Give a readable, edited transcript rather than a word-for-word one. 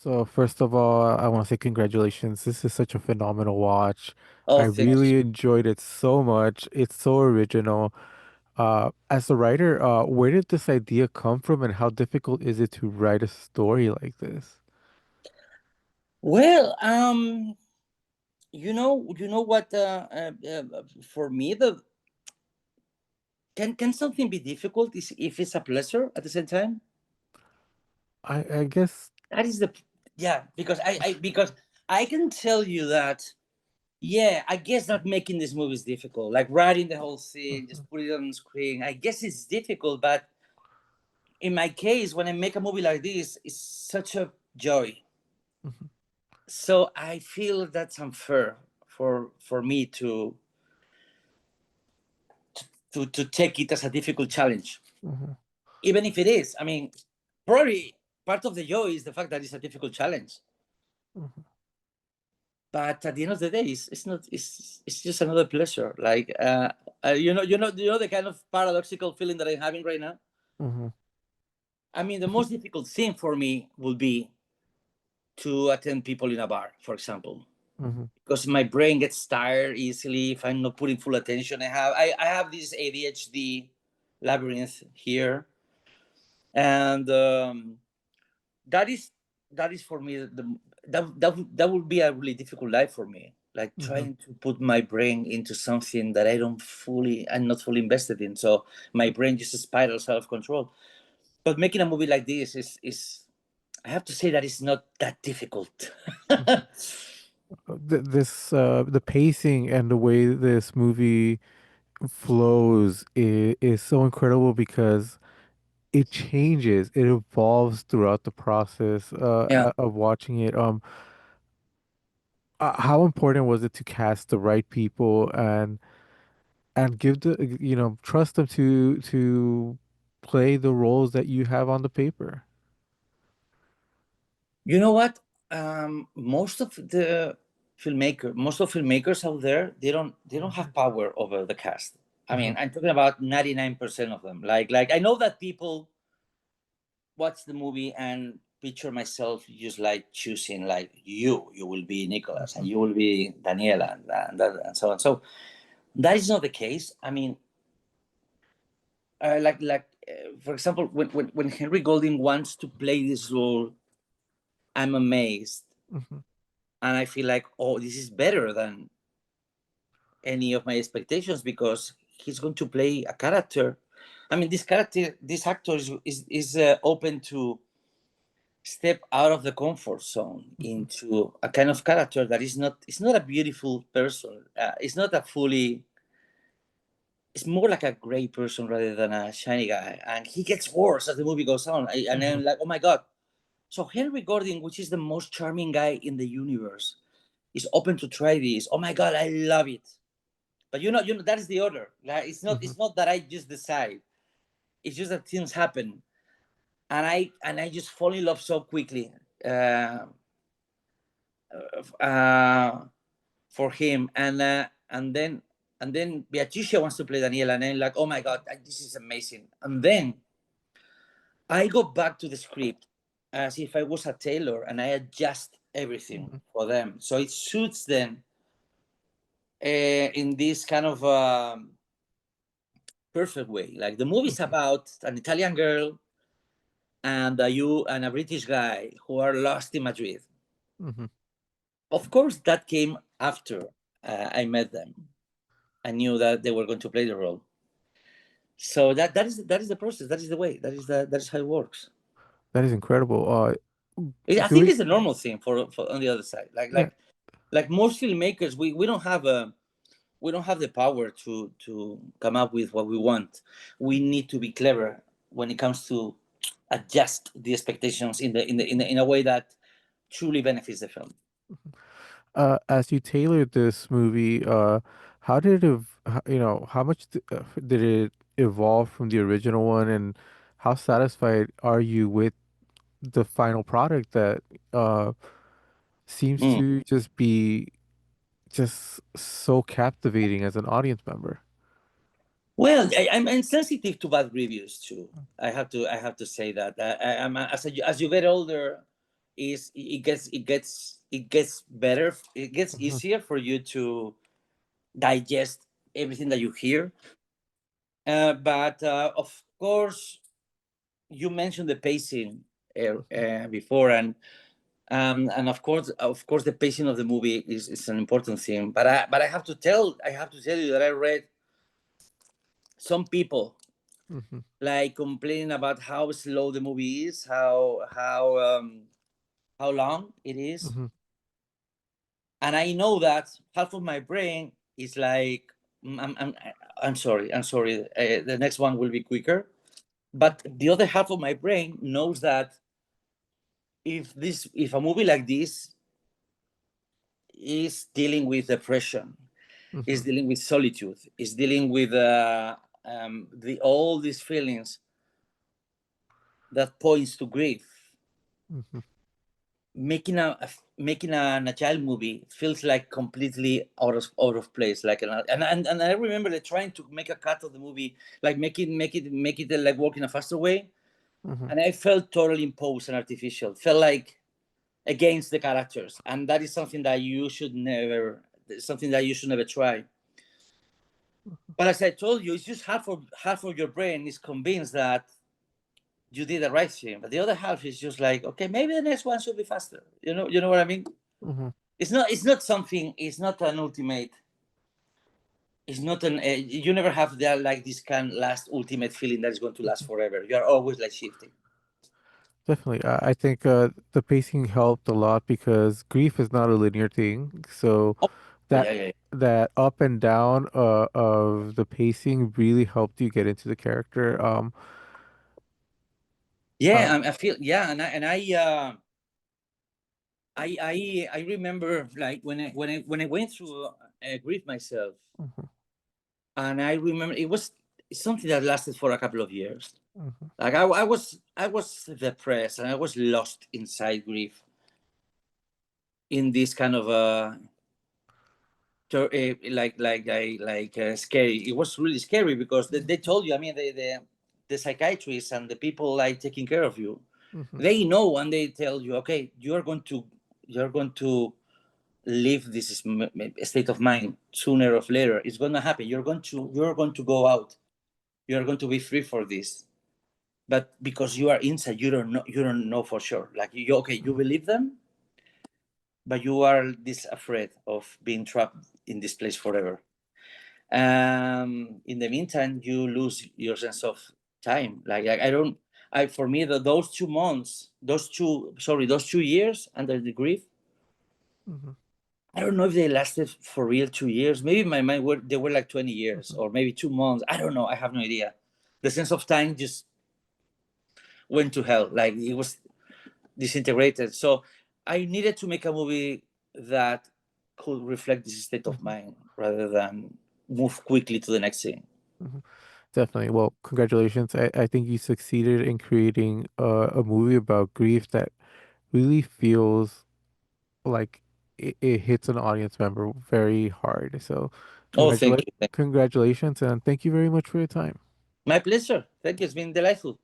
So first of all, I want to say congratulations. This is such a phenomenal watch. I Oh, thank you. really enjoyed it so much. It's so original. As a writer, where did this idea come from and how difficult is it to write a story like this? Well, you know what? For me, the can something be difficult is if it's a pleasure at the same time? I guess. That is the yeah. Because I can tell you that. Yeah, I guess not making this movie is difficult. Like writing the whole thing, Mhm, just put it on screen. I guess it's difficult, but in my case, when I make a movie like this, it's such a joy. mhm, So I feel that's unfair for me to take it as a difficult challenge, mhm, even if it is. I mean, probably part of the joy is the fact that it's a difficult challenge. mhm, But at the end of the day, it's not. It's just another pleasure. Like you know the kind of paradoxical feeling that I'm having right now. mhm, I mean, the most difficult thing for me will be to attend people in a bar, for example, mhm, because my brain gets tired easily if I'm not putting full attention. I have this ADHD labyrinth here, and that is that is for me that would be a really difficult life for me. Like mhm, trying to put my brain into something that I'm not fully invested in. So my brain just spirals out of control. But making a movie like this is I have to say that it's not that difficult. mhm. The pacing and the way this movie flows is so incredible because it changes, it evolves throughout the process Yeah. of watching it. How important was it to cast the right people and give trust them to play the roles that you have on the paper? You know what? Most of filmmakers out there, they don't have power over the cast. I mean, Mhm, I'm talking about 99% of them. Like I know that people watch the movie and picture myself just like choosing like you will be Nicolás and mhm, you will be Daniela and so on. So that is not the case. I mean, for example, when Henry Golding wants to play this role, I'm amazed mhm, and I feel like, oh, this is better than any of my expectations because he's going to play a character. I mean, this actor is open to step out of the comfort zone mhm, into a kind of character that is not. It's not a beautiful person. It's not a fully. It's more like a gray person rather than a shiny guy, and he gets worse as the movie goes on. And mhm, I'm like, oh my god. So Henry Gordon, which is the most charming guy in the universe, is open to try this. Oh my god, I love it. But you know that is the order. Like mhm, it's not that I just decide. It's just that things happen, and I just fall in love so quickly uh, uh, for him, and then Beatrice wants to play Daniela, and I'm like, oh my god, this is amazing. And then I go back to the script as if I was a tailor, and I adjust everything mhm, for them so it suits them in this kind of perfect way. Like the movie's mhm, about an Italian girl and you and a British guy who are lost in Madrid. mhm. Of course, that came after I met them. I knew that they were going to play the role. So that is the process. That is the way. That is how it works. That is incredible. I think Doing it's a normal thing for on the other side. Yeah. Like most filmmakers, we don't have a we don't have the power to come up with what we want. We need to be clever when it comes to adjust the expectations in a way that truly benefits the film. As you tailored this movie, how did it, how much did it evolve from the original one, and how satisfied are you with the final product that uh seems Mm. to just be just so captivating as an audience member? Well, I'm sensitive to bad reviews too. I have to say that. As you get older, is it gets better. It gets Hmm. easier for you to digest everything that you hear. But of course, you mentioned the pacing before, and of course, the pacing of the movie is an important thing. But I have to tell you that I read some people Hmm. like complaining about how slow the movie is, how long it is, Hmm. and I know that half of my brain is like, I'm sorry, I'm sorry. The next one will be quicker, but the other half of my brain knows that if a movie like this is dealing with depression, is Hmm. dealing with solitude, is dealing with the all these feelings that points to grief, Hmm. making a child movie feels like completely out of place. Like and I remember like trying to make a cut of the movie, like make it like work in a faster way, Hmm. and I felt totally imposed and artificial. Felt like against the characters, and that is something that you should never try. But as I told you, it's just half of your brain is convinced that you did the right thing, but the other half is just like, okay, maybe the next one should be faster. You know what I mean? Hmm. It's not something. It's not an ultimate. It's not an. You never have that like this kind last ultimate feeling that is going to last forever. You are always like shifting. Definitely. I think the pacing helped a lot because grief is not a linear thing. So Oh that yeah, yeah, yeah. that up and down of the pacing really helped you get into the character. Uh, Yeah, I feel yeah, and I remember like when I went through grief myself, mhm, and I remember it was something that lasted for a couple of years. mhm, Like I was depressed and I was lost inside grief in this kind of scary. It was really scary because they told you. I mean, the psychiatrists and the people like taking care of you, mhm, they know and they tell you, okay, you're going to leave this state of mind sooner or later. It's going to happen. You're going to go out. You're going to be free for this. But because you are inside, you don't know for sure. Like you okay, you mhm, believe them, but you are this afraid of being trapped in this place forever. In the meantime, you lose your sense of time. Like I don't. For me, those 2 months, those 2 years under the grief, mhm, I don't know if they lasted for real 2 years. Maybe in my mind they were like 20 years, mhm, or maybe 2 months. I don't know. I have no idea. The sense of time just went to hell. Like it was disintegrated. So I needed to make a movie that could reflect this state of mhm, mind rather than move quickly to the next thing. mhm. Definitely. Well, congratulations. I think you succeeded in creating a movie about grief that really feels like it hits an audience member very hard. So, Oh, thank you. congratulations, and thank you very much for your time. My pleasure. Thank you. It's been delightful.